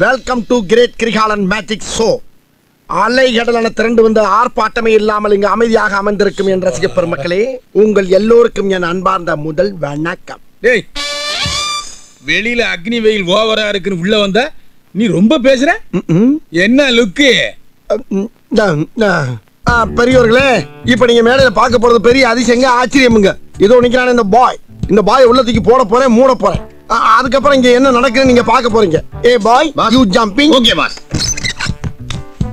Welcome to great Kirikalan magic show. அலைகடலான திரண்டு வந்து ஆர்ப்பாட்டமே இல்லாமல் இங்கு அமைதியாக அமர்ந்திருக்கும் என் ரசிக பெருமக்களே, உங்கள் எல்லோருக்கும் என் அன்பார்ந்த முதல் வணக்கம். டேய், வெளியில அக்னி வெயில் ஓவரா இருக்குன்னு உள்ள வந்த நீ ரொம்ப பேசுற. என்ன லுக்கு? பெரியவர்களே, இப்ப நீங்க மேடையில பார்க்க போறது பெரிய அதிசயங்க, ஆச்சரியமுங்க. இதோ நிக்கிறான இந்த பாய் உள்ளத்துக்கு போட போறேன், மூட போறேன். அதுக்கப்புறம் இங்க என்ன நடக்குதுன்னு நீங்க பார்க்க போறீங்க. Hey boy, you jumping. Okay boss.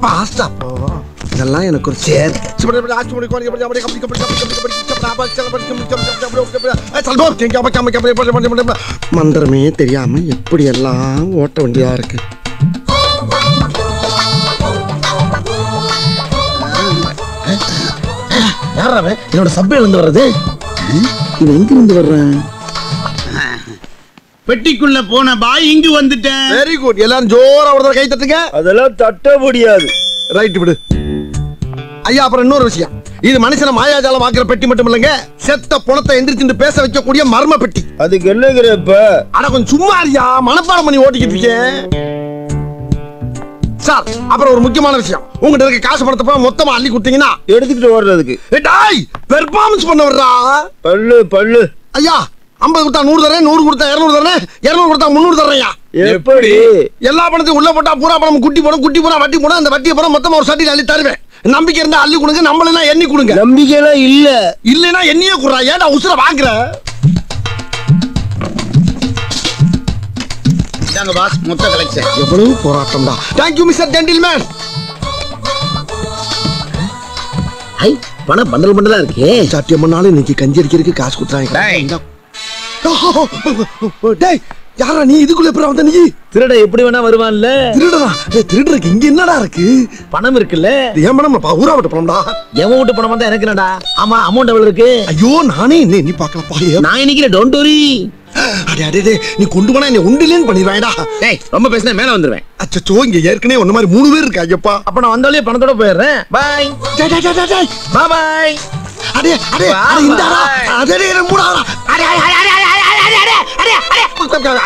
பாஸ்டா போ. இதெல்லாம் எனக்கு ஒரு சேர். மந்திரமே தெரியாம எப்படி எல்லாம் ஓட்ட வேண்டியதா இருக்கு. யாராவே என்னோட சப்பையில இருந்து வர்றது? இவன் எங்க இருந்து வர்றேன்? பெட்டிக்குள்ள போன பாய் இங்கு வந்துட்டேன். Very good. எல்லாரும் ஜோரா ஒரு கை தட்டுங்க. அதெல்லாம் தட்ட முடியாது. ரைட் விடு. ஐயா, அப்புறம் இன்னொரு விஷயம், இது மனுஷனை மாயாஜாலம் ஆக்குற பெட்டி மட்டும் இல்லைங்க, செத்த பணத்தை எந்திரிச்சு பேச வைக்கக்கூடிய மர்ம பெட்டி. அதுக்கு என்னங்கிறப்ப? ஆனா கொஞ்சம் சும்மா இருக்கியா, மனப்பாடம் பண்ணி ஓட்டிக்கிட்டு இருக்கேன் சார். அப்புறம் ஒரு முக்கியமான விஷயம், உங்ககிட்ட இருக்க காசு பணத்தை மொத்தமா அள்ளி கொடுத்தீங்கன்னா எடுத்துக்கிட்டு ஓடுறதுக்கு பெர்ஃபார்மன்ஸ் பண்ண வர்றா. பல்லு ஐயா, 50 கொடுத்தா 100 தரேன், 100 கொடுத்தா 200 தரேன், 200 கொடுத்தா 300 தரேன்யா. எப்படி? எல்லா பணத்தையும் உள்ள போட்டா பூரா பணம் குட்டி போனா வட்டி போனா அந்த வட்டியை போனா மொத்தமா ஒரு சட்டியில் அள்ளி தருவேன். நம்பிக்கை இருந்தா அள்ளி கொடுங்க, நம்மளா எண்ணி கொடுங்க. நம்பிக்கைலாம் இல்ல. இல்லைன்னா எண்ணியே குடுறா. ஏடா உசுர வாங்குற? இதாங்க பாஸ், மொத்த கலெக்ஷன். எவ்வளவு போராட்டம் தான். Thank you mister gentleman. ஐ, பணம் பண்டல் பண்டலா இருக்கே. சத்தியம் பண்ணாலும் இன்னைக்கு கஞ்சி அடிக்கிறதுக்கு காசு கொடுத்தாங்க. டேய், யாரா நீ? இதுக்குள்ள எப்பறம் வந்த நீ? திருட எப்படி வேணா வருவான்ல. திருடனா? திருடருக்கு இங்க என்னடா இருக்கு? பணம் இருக்குல்ல. ஏன் பணம்? ஊரா விட்டு பணம்டா. எவன் விட்டு பணம் வந்தா எனக்கு என்னடா? ஆமா, அமௌண்ட் எவ்வளவு இருக்கு? ஐயோ, நானே நீ பாக்கலப்பா. நான் இன்னைக்கு டோன்ட் வரி. அடே, நீ கொண்டு போனா என்ன உண்டிலேன்னு பண்ணிடுவாயடா. டேய், ரொம்ப பேசினா மேல வந்துருவேன். அச்சச்சோ, இங்க ஏற்கனவே ஒன்ன மாதிரி 3 பேர் இருக்காங்கப்பா. அப்ப நான் வந்தாலே பணத்தோட போயிடுறேன். Bye bye bye. அடே இந்தாடா. அடே மூடாடா.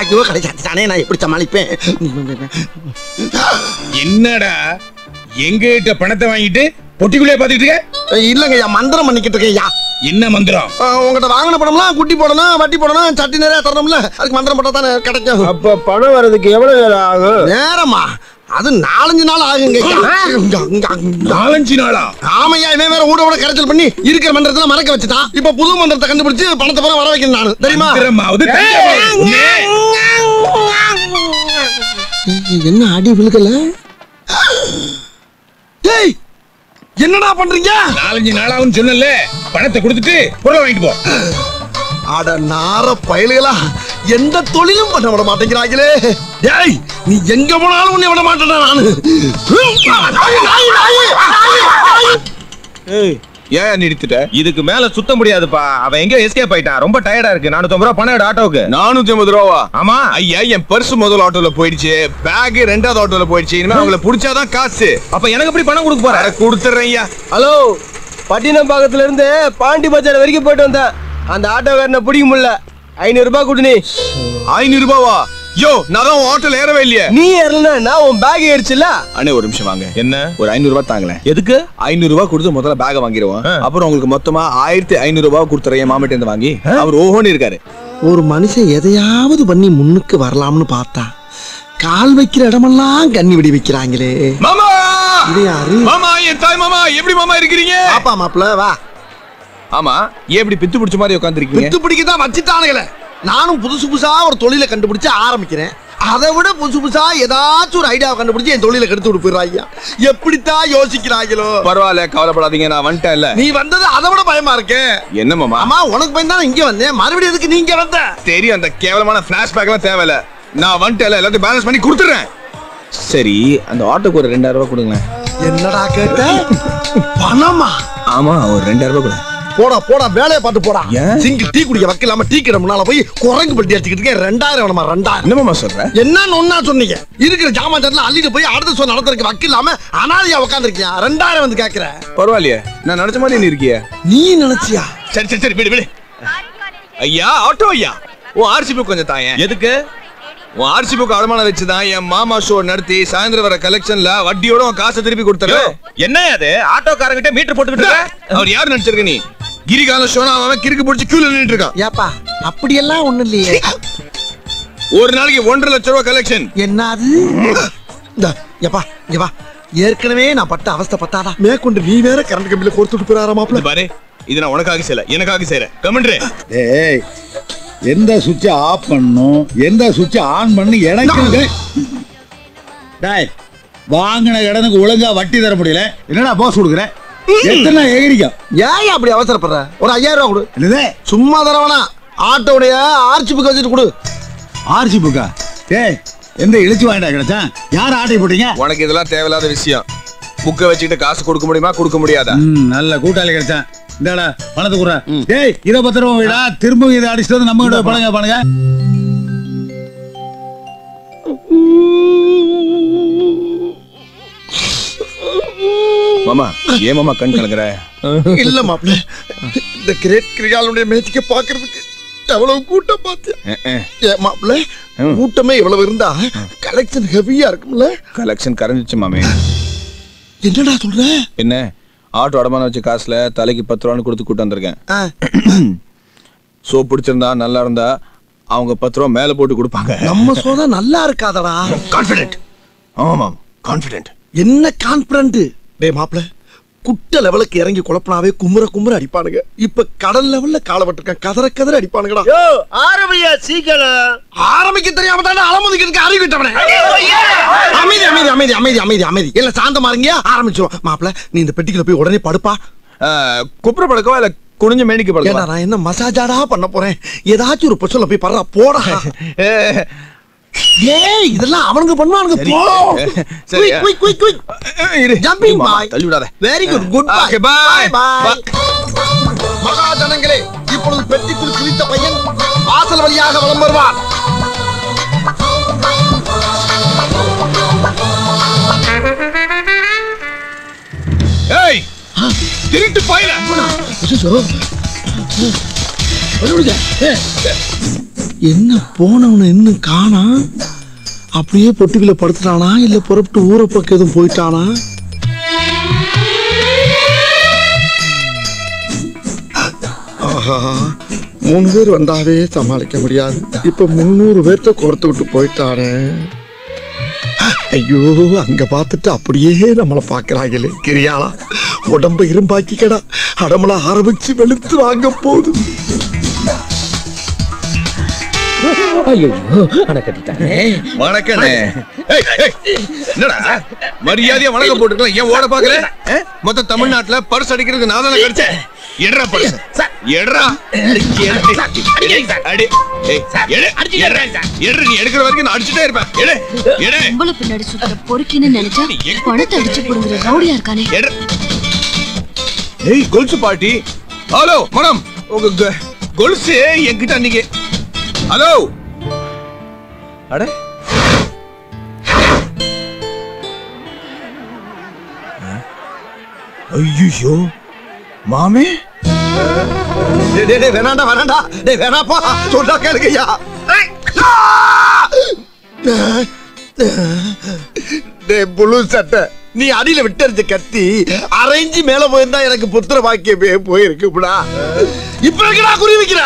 ஐயோ, கிடைச்சானே, நான் எப்படி சமாளிப்பேன்? என்னடா எங்கிட்ட பணத்தை வாங்கிட்டு பொட்டிக்குள்ளே பாத்துட்டு இருக்க? இல்லங்க, மந்திரம் பண்ணிக்கிட்டு இருக்கேன். என்ன மந்திரம்? உங்ககிட்ட வாங்கின பணம்லாம் குட்டி போடணும், வட்டி போடணும், சட்டி நிறைய தரணும்ல, அதுக்கு மந்திரம் போட்டா தானே கிடைக்கும். அப்ப பணம் வர்றதுக்கு எவ்வளவு நேரம் ஆகும்? நேரமா? அது 4-5 நாள் ஆகுங்க. 4-5 நாளா? ஆமையா, இவன் வேற ஊட கரைச்சல் பண்ணி இருக்கிற மந்திரத்துல மறக்க வச்சுட்டான். இப்ப புது மந்திரத்தை கண்டுபிடிச்சு பணத்தை பூரா வர வைக்கணும் நானு, தெரியுமா? என்ன அடி விழுகல? டேய், என்னடா பண்றீங்க? 4-5 நாளாவும் சொன்னல, பணத்தை கொடுத்துட்டு பொருளை வாங்கிட்டு போ. அட நார பயலுகளா, எந்த தொழிலும் பண்ண விட மாட்டேங்கிறாங்களே. டேய், நீ எங்க போனாலும் உன்னை விட மாட்டேன் நானு. ஏன் நிறுத்திட்ட? இதுக்கு மேல சுத்த முடியாதுப்பா. அவன் எங்க எஸ்கேப் ஆயிட்டான். ரொம்ப டயர்டா இருக்கு. 450 ரூபா பணம் ஆட்டோவுக்கு. 450 ரூபாவா? ஆமா ஐயா, என் பர்ஸ் முதல் ஆட்டோல போயிடுச்சு, பேக் 2வது ஆட்டோல போயிடுச்சு. இனிமே அவங்கள புடிச்சாதான் காசு. அப்ப எனக்கு எப்படி பணம் கொடுக்க போற? கொடுத்துறேன் ஐயா. ஹலோ, பட்டினப்பாக்கத்துல இருந்து பாண்டி பஜார் வரைக்கும் போயிட்டு வந்தேன். அந்த ஆட்டோக்காரனை பிடிக்க முடியல. 500 ரூபாய் கொடு. நீ 500 ரூபாவா? யோ, நான் தான் ஆட்டோல ஏறவே இல்லையே. நீ ஏறலன்னா உன் பேக் ஏறிச்சுல. அண்ணே, ஒரு நிமிஷம் வாங்க. என்ன? ஒரு 500 ரூபாய் தாங்களேன். எதுக்கு? 500 ரூபாய் கொடுத்து முதல்ல பேக வாங்கிடுவோம். அப்புறம் உங்களுக்கு மொத்தமா 1500 ரூபாய் கொடுத்துறேன். என் மாமிட்ட இருந்து வாங்கி அவர் ஓஹோன்னு இருக்காரு. ஒரு மனுஷன் எதையாவது பண்ணி முன்னுக்கு வரலாம்னு பார்த்தா கால் வைக்கிற இடமெல்லாம் கண்ணி விடி வைக்கிறாங்களே. மாமா, இது யாரு? மாமா, என் தாய் மாமா. எப்படி மாமா இருக்கிறீங்க? பாப்பா மாப்பிள்ள வா. ஆமா, ஏன் இப்படி பித்து பிடிச்ச மாதிரி உட்காந்துருக்கீங்க? பித்து பிடிக்கதான் வச்சுட்டானுங்களே. நானும் புதுசா ஒரு தொழிலை கண்டுபிடிச்சு ஆரம்பிக்கிறேன். அதை விட புதுசா ஏதாச்சும் ஒரு ஐடியா கண்டுபிடிச்சு என் தொழிலை கெடுத்து விட்டு போயிடுறாங்க. எப்படித்தான் யோசிக்கிறாங்களோ. பரவாயில்ல, கவலைப்படாதீங்க, நான் வந்துட்டேன்ல. நீ வந்தது அதை விட பயமா இருக்கு. என்ன மாமா? ஆமா, உனக்கு பயந்தா இங்க வந்தேன். மறுபடியும் எதுக்கு நீங்க வந்த? தெரியும், அந்த கேவலமான பிளாஷ்பேக் எல்லாம் தேவையில்ல. நான் வந்துட்டேன்ல, எல்லாத்தையும் பேலன்ஸ் பண்ணி கொடுத்துறேன். சரி, அந்த ஆட்டோக்கு ஒரு 2000 ரூபாய் கொடுங்களேன். என்னடா கேட்ட? பணமா? ஆமா, ஒரு 2000 ரூபாய் கொடு. போடா, வேலையை பார்த்து போடா. சிங்கு டீ குடிக்க வைக்கலாம டீ கடை முன்னால போய் குரங்கு பட்டி அடிச்சுக்கிட்டு இருக்கேன். 2000 வேணுமா? 2000? என்னமாமா சொல்ற? என்னன்னு ஒன்னா சொன்னீங்க. இருக்கிற ஜாமான் அள்ளிட்டு போய் அடுத்த சொல் நடத்துறதுக்கு வக்கில்லாம அனாதையா உட்காந்துருக்கியா? 2000 வந்து கேக்குற? பரவாயில்லையே, நான் நினைச்ச மாதிரி நீ இருக்கிய. நீ நினைச்சியா? சரி விடு. ஐயா, ஆட்டோ ஐயா, ஓ ஆர்சிபி கொஞ்சம் தாயேன். எதுக்கு? உன் ஆர்சி புக் அடமான வச்சுதான் என் மாமா ஷோ நடத்தி சாயந்தரம் வர கலெக்ஷன்ல வட்டியோட உன் காசை திருப்பி கொடுத்தாரு. என்ன அது ஆட்டோக்காரங்கிட்ட மீட்டர் போட்டுக்கிட்டு அவர் யாரு நடிச்சிருக்க நீ? கிரிகால ஷோனா அவன் கிறுக்கு பிடிச்சி கியூல நின்னுட்டு இருக்கான். ஏப்பா அப்படியெல்லாம் ஒண்ணு இல்லையே. ஒரு நாளைக்கு 1.5 லட்சம் ரூபாய் கலெக்ஷன். என்னது? ஏப்பா இங்க வா. ஏற்கனவே நான் பட்ட அவஸ்தை பத்தாதா மேற்கொண்டு நீ வேற கரண்ட் கம்பியில கொடுத்துட்டு போறாரா மாப்ள? பாரு இது நான் உனக்காக செய்யல, எனக்காக செய்யறேன். கமெண்ட்ரே டேய், எந்த சுவிட்ச் ஆஃப் பண்ணணும் எந்த சுவிட்ச் ஆன் பண்ணு எனக்கு டேய், வாங்கின கடனுக்கு ஒழுங்கா வட்டி தர முடியல, என்னடா போஸ் கொடுக்குற? எத்தனை எகிரிக்கும்? ஏன் அப்படி அவசரப்படுற? ஒரு 5000 ரூபா கொடு. என்னது? சும்மா தரவனா ஆட்டோடைய ஆர்ச்சி புக் வச்சுட்டு கொடு. ஆர்சி புக்கா? டேய், எந்த இழுச்சி வாங்கிட்டா கிடைச்சா? யார் ஆட்டை போட்டீங்க? உனக்கு இதெல்லாம் தேவையில்லாத விஷயம். புக்கை வச்சுக்கிட்டு காசு கொடுக்க முடியுமா, கொடுக்க முடியாதா? நல்ல கூட்டாளி கிடைச்சா. இந்தாடா பணத்தை குடுற. டேய், இத பத்திரம் வீடா, திரும்ப இதை அடிச்சுட்டு வந்து நம்ம கிட்ட பணங்க பணங்க. மாமா ஏன் மாமா கண் கலங்குற? இல்ல மாப்ள, இந்த கிரேட் கிரிகாலுடைய மேட்சிக்க பாக்குறதுக்கு எவ்வளவு கூட்டம் பாத்தியா மாப்ள? கூட்டமே இவ்வளவு இருந்தா கலெக்ஷன் ஹெவியா இருக்கும்ல? கலெக்ஷன் கரைஞ்சிச்சு மாமே. என்னடா சொல்ற? என்ன ஆட்டோ அடமான வச்ச காசுல தலைக்கு 10 ரூபான்னு கொடுத்து கூட்டு வந்திருக்கேன். சோ பிடிச்சிருந்தா நல்லா இருந்தா அவங்க 10 ரூபா மேல போட்டு கொடுப்பாங்க. நம்ம சோதா நல்லா இருக்காதடா. கான்ஃபிடென்ட். ஆமா கான்ஃபிடென்ட். என்ன கான்ஃபிடென்ட்? டேய் மாப்ள, குட்ட லெவலுக்கு இறங்கி குழப்பனாவே குமுற அடிப்பானுங்க. இப்ப கடல் லெவல்ல கால பட்டிருக்கான், கதற அடிப்பானுங்கடா. யோ ஆரம்பியா சீக்கிரம். ஆரம்பிக்க தெரியாம தானே அலமுதிக்கிறதுக்கு அறிவிட்டவனே. அமைதி அமைதி அமைதி அமைதி அமைதி அமைதி. இல்ல சாந்தமா இருங்க, ஆரம்பிச்சிரும். மாப்ள நீ இந்த பெட்டிக்குள்ள போய் உடனே படுப்பா. குப்புற படுக்கவா இல்ல குனிஞ்ச மேனிக்கு படுக்கவா? நான் என்ன மசாஜாடா பண்ண போறேன்? ஏதாச்சும் ஒரு பொச்சல்ல போய் படுறா போடா. ஏய் இதெல்லாம் அவனுங்க பண்ணுவானுங்க. போ. Quick jumping boy. தள்ளி விடாத. Very good bye bye. மகாஜனங்களே, இப்பொழுது பெட்டிக்குள் குளித்த பையன் வாசல் வழியாக வலம் வருவான். ஏய் திருட்டு பையல. என்ன போனவன இன்னும் காணா? அப்படியே பொட்டுக்குள்ள படுத்துட்டானா இல்ல புறப்பட்டு ஊரை பக்கம் எதுவும் போயிட்டானா? ஆஹா, 3 பேர் வந்தாவே சமாளிக்க முடியாது. இப்ப 300 பேர்த்த கோர்த்து விட்டு போயிட்டானே. ஐயோ, அங்க பார்த்துட்டு அப்படியே நம்மளை பாக்குறாங்களே. கிரியாளா உடம்ப இரும்பாக்கிக்கடா, அடமள ஆரம்பிச்சு வெளுத்து வாங்க போகுது. வணக்கண்ணே. என்னடா மரியாதையா வணக்கம் போட்டுக்கலாம், ஏன் ஓட பாக்கல? மொத்த தமிழ்நாட்டுல பர்ஸ் அடிக்கிறது நான் தானே கிடைச்சேன். எடுறா பர்ஸ், எடுறா. நீ எடுக்கிற வரைக்கும் நான் அடிச்சுட்டே இருப்பேன். உங்களை பின்னாடி சுத்த பொறுக்கின்னு நினைச்சா பணத்தை அடிச்சு போடுங்கிற ரவுடியா இருக்கானே. ஏய் கொலுசு பாட்டி. ஹலோ மேடம், உங்க கொலுசு என்கிட்ட அன்னைக்கு. ஹலோ. அட ஐயோ மாமே. வேணாண்டா டேய் வேணாப்பா, சொன்னா கேளுங்கய்யா. டேய் புழு சட்டை, நீ அடியில விட்டறிஞ்ச கத்தி அரைஞ்சு மேல போயிருந்தா எனக்கு புத்திர பாக்கியமே போயிருக்குடா. இப்ப இருக்கடா குறி வைக்கிற.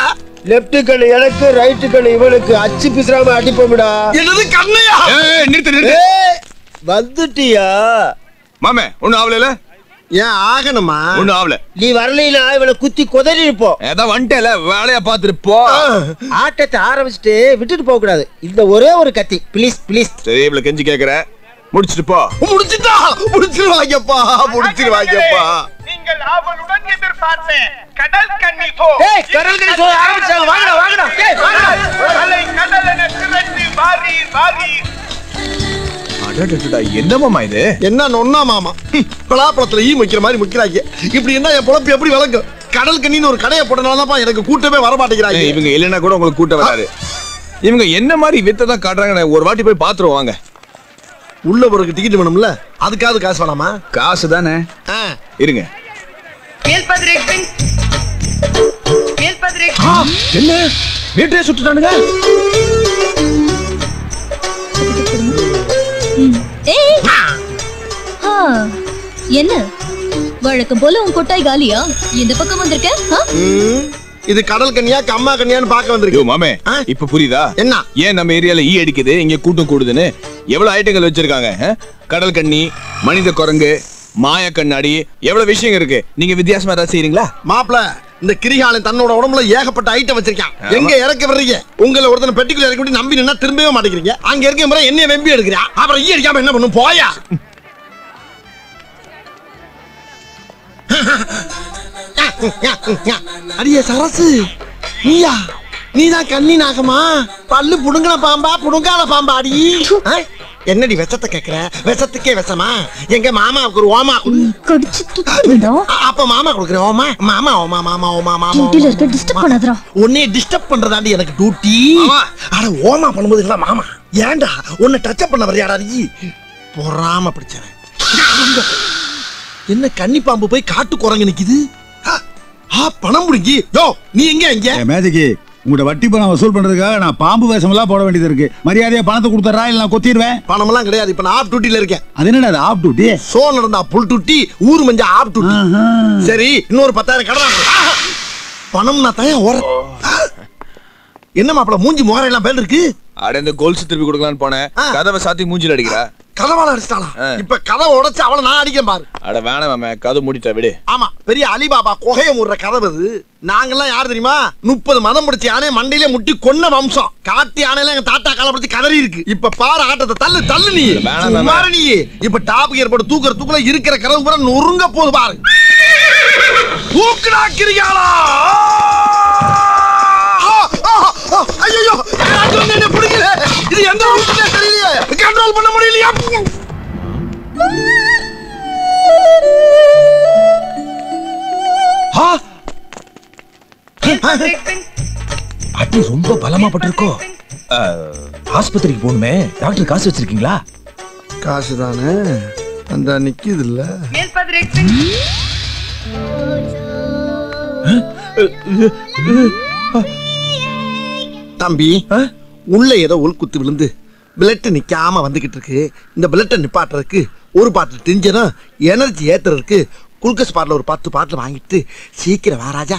லெஃப்ட் கண்ணு எனக்கு, ரைட் கண்ணு இவனுக்கு. அச்சு பிசுறாம அடிப்போம்டா. என்னது கண்ணையா? நிறுத்து. வந்துட்டியா மாமே? ஒண்ணு ஆவல. ஏன் ஆகணுமா? ஒண்ணு ஆவல. நீ வரலைனா இவனை குத்தி கொதறி இருப்போம். ஏதா வந்துட்டல, வேலையா பாத்துட்டு போ. ஆட்டத்தை ஆரம்பிச்சுட்டு விட்டுட்டு போக கூடாது. இந்த ஒரே ஒரு கத்தி ப்ளீஸ் ப்ளீஸ். சரி இவ்வளவு கெஞ்சி கேக்குற, முடிச்சிட்டு போ. முடிச்சிருவாங்கப்பா. நீங்கள் ஆவலுடன் எதிர்பார்த்த கடல் கன்னி போ. டேய் கடல் கன்னி போ ஆரம்பிச்சாங்க. வாங்கடா. டேய் வாங்கடா. அலை கடலென திரண்டு வாரி. அடடடடா, என்ன மாமா இது? என்ன நொன்னா மாமா? பலாப்பழத்துல ஈ முக்கிற மாதிரி முக்கிறாங்க. இப்படி என்ன என் பொழப்பு எப்படி வளர்க்கும்? கடல் கண்ணின்னு ஒரு கடையை போட்டனாலதான் எனக்கு கூட்டமே வர மாட்டேங்கிறாங்க. இவங்க இல்லைன்னா கூட உங்களுக்கு கூட்டம் வராது. இவங்க என்ன மாதிரி வித்தை தான் காட்டுறாங்க. ஒரு வாட்டி போய் பாத்துருவோம் வாங்க. உள்ள போறதுக்கு டிக்கெட் வேணும்ல, அதுக்காவது காசு வேணாமா? காசு தானே. இருங்க. என்ன வீட்டையே சுட்டுட்டானுங்க? ஏய் என்ன வழக்கம் போல உன் கொட்டாய் காலியா? இந்த பக்கம் வந்திருக்க? இது கடல் கன்னியா கம்மா கன்னியான்னு பார்க்க வந்திருக்கு. மாமே இப்ப புரியுதா என்ன ஏன் நம்ம ஏரியால ஈ அடிக்குது, இங்க கூட்டம் கூடுதுன்னு? எவ்வளவு ஐட்டங்கள் வச்சிருக்காங்க. கடல் கண்ணி, மனித குரங்கு, மாய கண்ணாடி, எவ்வளவு விஷயம் இருக்கு. நீங்க வித்தியாசமா ஏதாவது செய்யறீங்களா? மாப்பிள இந்த கிரிகாலன் தன்னோட உடம்புல ஏகப்பட்ட ஐட்டம் வச்சிருக்கான். எங்க இறக்க வர்றீங்க? உங்களை ஒருத்தனை பெட்டிக்குள்ள இறக்கி விட்டு நம்பி நின்னா திரும்பவே மாட்டேங்கிறீங்க. அங்க இருக்க முறை என்ன வெம்பி எடுக்கிறா, அப்புறம் ஈ அடிக்காம என்ன பண்ணும்? போயா அடியே சரசு, நீயா? நீதான் கண்ணி நாகமா? பல்லு புடுங்கின பாம்பா புடுங்காத பாம்பா? அடி என்னடி விஷத்தை கேக்குற? விஷத்துக்கே விஷமா? எங்க மாமாவுக்கு ஒரு ஓமா கடிச்சு துப்பிடுடா. அப்ப மாமா கொடுக்குறேன். ஓமா மாமா ஓமா மாமா ஓமா மாமா. டியூட்டில இருக்க டிஸ்டர்ப் பண்ணாதடா. உன்னை டிஸ்டர்ப் பண்றதாண்டி எனக்கு டியூட்டி. அட ஓமா பண்ணும்போது இல்ல மாமா. ஏன்டா உன்னை டச் பண்ண வரையாடா நீ? பொறாம பிடிச்சவன். என்ன கன்னி பாம்பு போய் காட்டு குரங்கு நிக்குது. பணம் முடிங்கி. யோ நீ எங்க இங்க? மேஜிக்கு உங்கள்ட்ட வட்டி பணம் வசூல் பண்றதுக்காக நான் பாம்பு வேஷம் எல்லாம் போட வேண்டியது இருக்கு. மரியாதையா பணத்தை கொடுத்துறா இல்ல நான் கொத்திடுவேன். பணம் எல்லாம் கிடையாது. இப்ப நான் ஆப் டியூட்டில இருக்கேன். அது என்னடா ஆப் டியூட்டி? சோ நடந்தா புல் டியூட்டி, ஊர் மஞ்சா ஆப் டியூட்டி. சரி இன்னொரு 10,000 கடன். பணம் நான் தான் ஓர. என்ன மாப்பிள மூஞ்சி முகரையெல்லாம் பேர் இருக்கு? அட இந்த கோல்ஸ் திருப்பி கொடுக்கலான்னு போனேன். கதவை சாத்தி மூஞ்சில அடிக்கிறா. கதவால அடிச்சாளா? இப்ப கதவை உடைச்சு அவளை நான் அடிக்கிறேன் பாரு. அட வேணாம் மாமே, கதவு மூடிட்டா விடு. ஆமா பெரிய அலிபாபா குகைய மூடுற கதவு அது. நாங்கெல்லாம் யாரு தெரியுமா? 30 மதம் பிடிச்ச யானை மண்டையில முட்டி கொன்ன வம்சம். காட்டு யானையில எங்க தாத்தா காலப்படுத்தி கதறி இருக்கு. இப்ப பாரு ஆட்டத்தை. தள்ளு தள்ளு நீ மாறு நீ. இப்ப டாப் கியர் போட்டு தூக்குற தூக்குல இருக்கிற கதவு பூரா நொறுங்க போது பாரு. தூக்குடாக்கிறியாளா? ஐயோ என்ன பிடிக்கல. இது எந்த ரூட்ல தெரியலையே. கண்ட்ரோல் பண்ண முடியலையா? அடி ரொம்ப பலமா பட்டிருக்கோ. ஆஸ்பத்திரிக்கு போகணுமே. டாக்டர் காசு வச்சிருக்கீங்களா? காசு தானே அந்த நிக்குது இல்ல. தம்பி உள்ள ஏதோ உள்குத்து விழுந்து பிளட் நிக்காம வந்துகிட்டு இருக்கு. இந்த பிளட்டை நிப்பாட்டுறதுக்கு ஒரு பாட்டில் டிஞ்சரும் எனர்ஜி ஏத்துறதுக்கு குளுக்கோஸ் பாட்டில் ஒரு 10 பாட்டில் வாங்கிட்டு சீக்கிரம் வா ராஜா.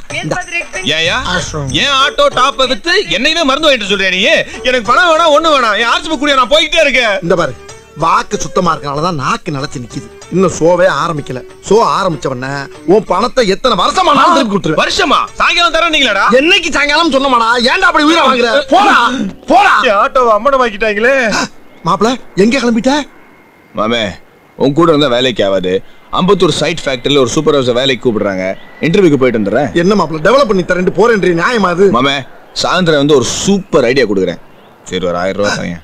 ஏன் ஆட்டோ டாப் வித்து என்னையுமே மருந்து வாங்கிட்டு சொல்றியா நீ? எனக்கு பணம் வேணா ஒண்ணு வேணாம். என் ஆர்சி கூடிய நான் போய்கிட்டே இருக்கேன். இந்த பாரு வாக்கு சுத்தமா இருக்கனாலதான் நாக்கு நிலைச்சு நிக்குது. இன்னும் ஷோவே ஆரம்பிக்கல. ஷோ ஆரம்பிச்சவன உன் பணத்தை எத்தனை வருஷமா நான் திருப்பி கொடுத்துருவேன். வருஷமா? சாயங்காலம் தர நீங்களாடா? என்னைக்கு சாயங்காலம் சொன்னமாடா? ஏன்டா அப்படி உயிரை வாங்குற? போடா போடா. ஆட்டோவை அம்மனை வாங்கிட்டாங்களே. மாப்பிள எங்க கிளம்பிட்ட? மாமே உன் கூட இருந்தா வேலைக்கு ஆகாது. அம்பத்தூர் சைட் ஃபேக்டரியில ஒரு சூப்பர்வைசர் வேலைக்கு கூப்பிடுறாங்க. இன்டர்வியூக்கு போயிட்டு வந்துடுறேன். என்ன மாப்பிள டெவலப் பண்ணி தரேன் போறேன் நியாயமா அது? மாமே சாயந்தரம் வந்து ஒரு சூப்பர் ஐடியா கொடுக்குறேன். சரி ஒரு 1000 ரூபாய் தாங்க.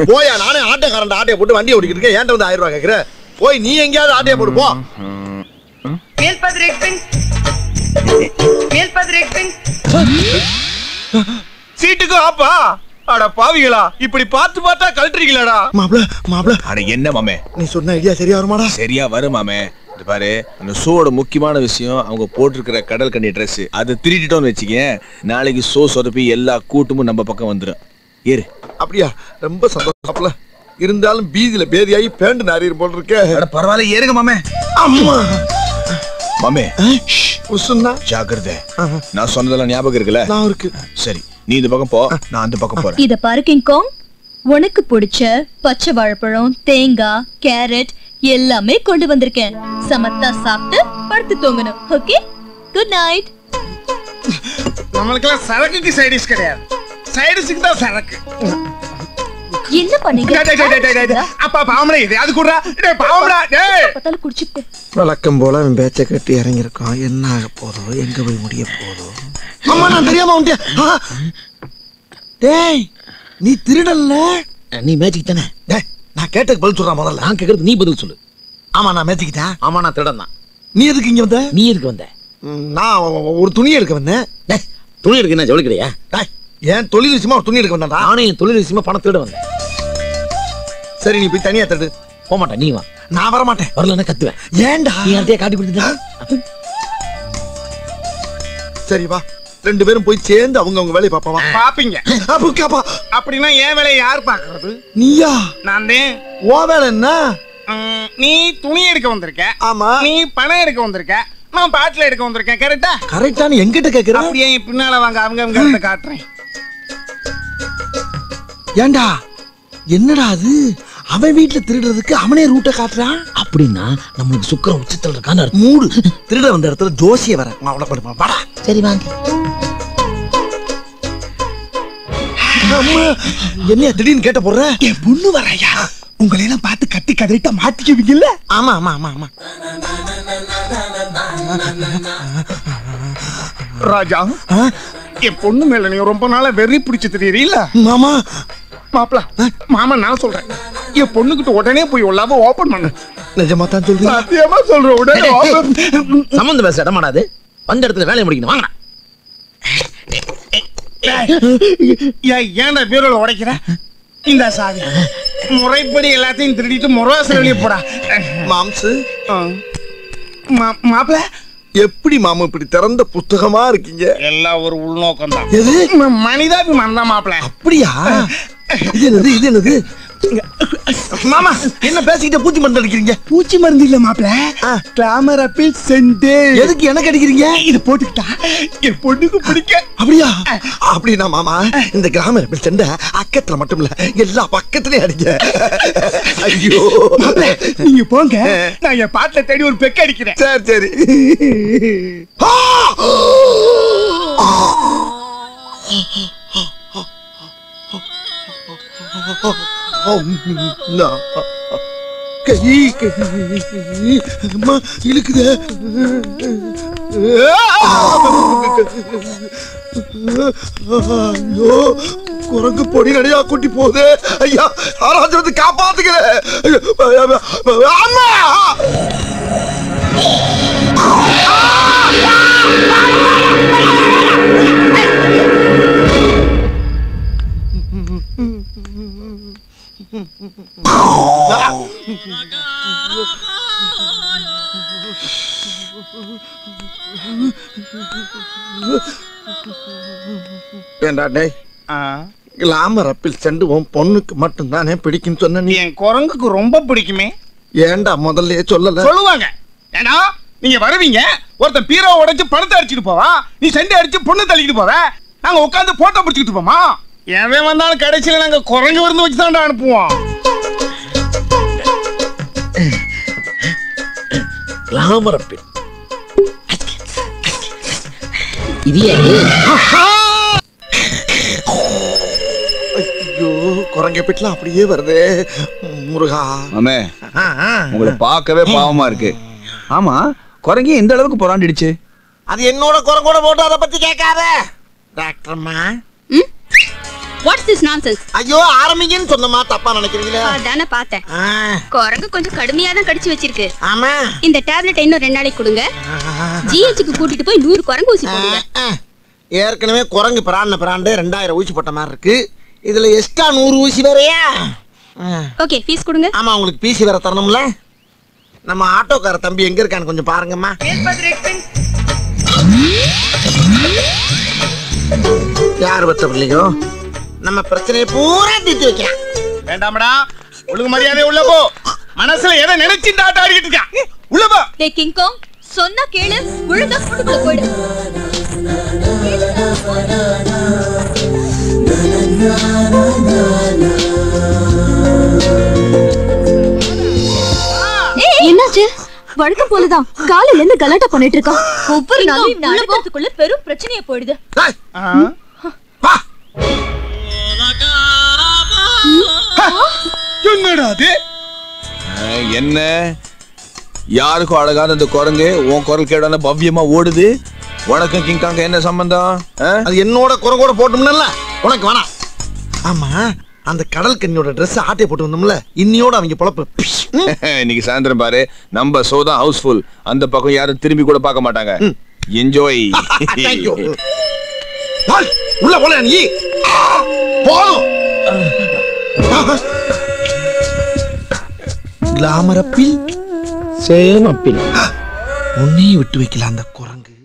போயா நானே ஆட்டோக்காரன் ஆட்டையை போட்டு வண்டி ஓடிக்கிட்டு இருக்கேன். ஏன்ட்ட வந்து 1000 ரூபாய் கேக்குற? போய் நீ எங்கயாவது ஆட்டையை போடு போ. சீட்டுக்கு ஆப்பா. அட பாவிகளா, இப்படி பார்த்து பார்த்தா கழட்டுறீங்களாடா? மாப்ள மாப்ள அட என்ன மாமே நீ சொன்ன ஐடியா சரியா வருமாடா? சரியா வரும் மாமே. இது பாரு அந்த ஷோட முக்கியமான விஷயம் அவங்க போட்டிருக்கிற கடல் கண்ணி ட்ரெஸ். அது திருடிட்டோம்னு வச்சுக்க நாளைக்கு ஷோ சொதப்பி எல்லா கூட்டமும் நம்ம பக்கம் வந்துடும். ஏறு. அப்படியா? ரொம்ப சந்தோஷம். இருந்தாலும் பீதியில பேதியாகி பேண்ட் நாரீர் போல் இருக்க. அட பரவாயில்ல ஏறுங்க மாமே. அம்மா மாமே உசுன்னா ஜாக்கிரதை. நான் சொன்னதெல்லாம் ஞாபகம் இருக்குல்ல? நான் இருக்கு. சரி நீ இந்த பக்கம் போ, நான் அந்த பக்கம் போறேன். இத பாரு கிங் காங், உனக்கு பிடிச்ச பச்சை வாழைப்பழம், தேங்காய், கேரட் எல்லாமே கொண்டு வந்திருக்கேன். சமத்தா சாப்பிட்டு படுத்து தூங்கணும். Okay good night. நம்மளுக்கெல்லாம் சரக்குக்கு சைடிஸ் கிடையாது. சைடிஸ்க்கு தான் சரக்கு. என்ன பண்ணீங்க? அப்பா பாவம்டா இது. அது குடுறா. டேய் பாவம்டா. டேய் பத்தால குடிச்சிட்டு வழக்கம் போல அவன் பேச்ச கட்டி இறங்கி இருக்கான். என்ன ஆக போதோ, எங்க போய் முடிய போதோ. அம்மா நான் தெரியாம வந்துட்டேன். டேய் நீ திருடல்ல? நீ மேஜிக் தானே? டேய் நான் கேட்டதுக்கு பதில் சொல்றா முதல்ல. நான் கேக்குறது நீ பதில் சொல்லு. ஆமா நான் மேஜிக்கிட்டேன். ஆமா நான் திருடன் தான். நீ எதுக்கு இங்க வந்த? நீ எதுக்கு வந்த? நான் ஒரு துணி எடுக்க வந்தேன். டேய் துணி எடுக்க என்ன ஜவுளி கடையா? டேய் ஏன் தொழில் விஷயமா ஒரு துணி எடுக்க வந்தா? நானே என் தொழில் விஷயமா பணம் திருட வந்தேன். சரி நீ போய் தனியா திருடு. போக மாட்டேன். நீ வா. நான் வர மாட்டேன். வரலன்னா கத்துவேன். ஏன்டா? நீ யார்கிட்டயே காட்டி கொடுத்துட்டா? சரி வா 2 பேரும் போய் சேர்ந்து அவங்க வேலையை பாப்பா. பாப்பீங்க. அப்பா அப்படின்னா என் வேலையை யார் பாக்குறது? நீயா? நான் தான். ஓ வேலை என்ன? நீ துணி எடுக்க வந்திருக்க. ஆமா. நீ பணம் எடுக்க வந்திருக்க. நான் பாட்டில் எடுக்க வந்திருக்கேன். கரெக்டா? கரெக்டானு என்கிட்ட கேக்குற? அப்படியே என் பின்னால வாங்க, அவங்க காட்டுறேன். ஏண்டா என்னடா அது? அவன் வீட்டுல திருடுறதுக்கு அவனே ரூட்டை காட்டுறான். அப்படின்னா நம்மளுக்கு சுக்கரம் உச்சத்துல இருக்கான்னு அர்த்தம். மூடு. திருட வந்த இடத்துல ஜோசிய வர அவளை படுப்பான். வாடா. சரி வாங்க. அம்மா, என்னையா திடீர்னு கேட்ட போடுற? என் பொண்ணு வரையா, உங்களை எல்லாம் பார்த்து கத்தி கதறிட்டா மாட்டிக்குவீங்கல்ல? ஆமா ஆமா ஆமா ஆமா. ராஜா, என் பொண்ணு மேல நீ ரொம்ப நாளா வெறி பிடிச்சு தெரியல மாமா. மாப்பிள, மாமா நான் சொல்றேன், என் பொண்ணுகிட்ட உடனே போய் உள்ளாம ஓபன் பண்ணு. நிஜமா தான் சொல்றேன். சத்தியமா சொல்றேன், உடனே ஓபன். சம்பந்த பேச இடமாடாது. வந்த இடத்துல வேலையை முடிக்கணும். வாங்கடா. ஏன்டா பீரோல உடைக்கிற? இந்த சாவி முறைப்படி எல்லாத்தையும் திருடிட்டு முறவாசல் வெளியே போடா. மாம்சு, மாப்பிள எப்படி மாமா இப்படி திறந்த புத்தகமா இருக்கீங்க? எல்லாம் ஒரு உள்நோக்கம் தான். எது? மனிதாபிமானம் தான் மாப்பிள. அப்படியா? இது என்னது? இது என்னது? மாமா என்ன பேசிக்கிட்ட பூச்சி மருந்து அடிக்கிறீங்க? பூச்சி மருந்து இல்ல மாப்பிள, கிளாமர் ஆப்பிள் சென்ட். எதுக்கு எனக்கு அடிக்கிறீங்க? இது போட்டுக்கிட்டா என் பொண்ணுக்கு பிடிக்க. அப்படியா? அப்படின்னா மாமா இந்த கிராம ஆப்பிள் செண்ட அக்கத்துல மட்டும் இல்ல எல்லா பக்கத்துலயும் அடிங்க. ஐயோ மாப்பிள, நீங்க போங்க, நான் என் பாட்டுல தேடி ஒரு பெக்க அடிக்கிறேன். சரி சரி. இழுக்குது. ஐயோ குரங்கு பொடி நடையா கூட்டி போகுது. ஐயா யாராச்சும் வந்து காப்பாத்துக்கிறேன். அம்மா ஏண்டா டேய், கிளாமர் ஆப்பிள் செண்டு உன் பொண்ணுக்கு மட்டும் தானே பிடிக்கும் சொன்ன நீ? என் குரங்குக்கு ரொம்ப பிடிக்குமே. ஏண்டா முதல்ல சொல்லல? சொல்லுவாங்க. ஏன்னா நீங்க வருவீங்க, ஒருத்தன் பீரோ உடைச்சு பணத்தை அடிச்சுட்டு போவான், நீ சண்டை அடிச்சு பொண்ணு தள்ளிக்கிட்டு போவ, நாங்க உட்காந்து போட்டோ பிடிச்சிக்கிட்டு போமா. எவன் வந்தாலும் கடைசியில நாங்க குரங்கு விருந்து வச்சு தான் அனுப்புவோம். கிளாமர் ஆப்பிள் இது ஐயோ குரங்க பிட்லாம் அப்படியே வருது. முருகா ஆமே, உங்களை பார்க்கவே பாவமா இருக்கு. ஆமா, குரங்கி எந்த அளவுக்கு புறாண்டிடுச்சு? அது என்னோட குரங்கோட போட்டு அதை பத்தி கேட்காத டாக்டர்மா. What's this nonsense? ஐயோ ஆரம்பிங்கன்னு சொன்னமா தப்பா நினைக்கிறீங்களா? அதானே பார்த்தேன். குரங்கு கொஞ்சம் கடுமையா தான் கடிச்சு வச்சிருக்கு. ஆமா, இந்த டேப்லெட் இன்னும் 2 நாளைக்கு கொடுங்க. ஜிஹெச்சுக்கு கூட்டிட்டு போய் 100 குரங்கு ஊசி போடுங்க. ஏற்கனவே குரங்கு பிராண்ட 2000 ஊசி போட்ட மாதிரி இருக்கு. இதுல எக்ஸ்ட்ரா 100 ஊசி வேறயா? ஓகே, ஃபீஸ் கொடுங்க. ஆமா, உங்களுக்கு பிசி வேற தரணும்ல. நம்ம ஆட்டோக்கார தம்பி எங்க இருக்கான்னு கொஞ்சம் பாருங்கம்மா. யார் பத்த பிள்ளையோ நம்ம பிரச்சனையை பூரா தீர்த்து வைக்கலாம். வேண்டாமடா, ஒழுங்கு மரியாதை உள்ள போ. மனசுல எதை நினைச்சு ஆட்ட ஆடிக்கிட்டு இருக்கான். உள்ள போ. டேய் கிங் காங், சொன்னா கேளு, ஒழுங்கா கூண்டுக்குள்ள போயிடு. என்னாச்சு? வழக்கம் போலதான் காலையில இருந்து கலாட்டா பண்ணிட்டு இருக்கான். ஒவ்வொரு நாளும் இந்த அனுபவத்துக்குள்ள பெரும் பிரச்சனையா போயிடுது. என்னடா அது? என்ன யாருக்கும் அழகான இந்த குரங்கு உன் குரல் கேடான பவ்யமா ஓடுது. உனக்கும் கிங்காங்க என்ன சம்பந்தம்? அது என்னோட குரங்கோட போட்டோம்ல, உனக்கு வேணாம். ஆமா, அந்த கடல் கண்ணியோட ட்ரெஸ் ஆட்டையை போட்டு வந்தோம்ல, இன்னியோட அவங்க பொழப்பு. இன்னைக்கு சாயந்தரம் பாரு, நம்ம ஷோ தான் ஹவுஸ்ஃபுல். அந்த பக்கம் யாரும் திரும்பி கூட பார்க்க மாட்டாங்க. என்ஜாய். உள்ள போல நீ போதும். Glamour apple, same apple. உன்னையும் விட்டு வைக்கல அந்த குரங்கு.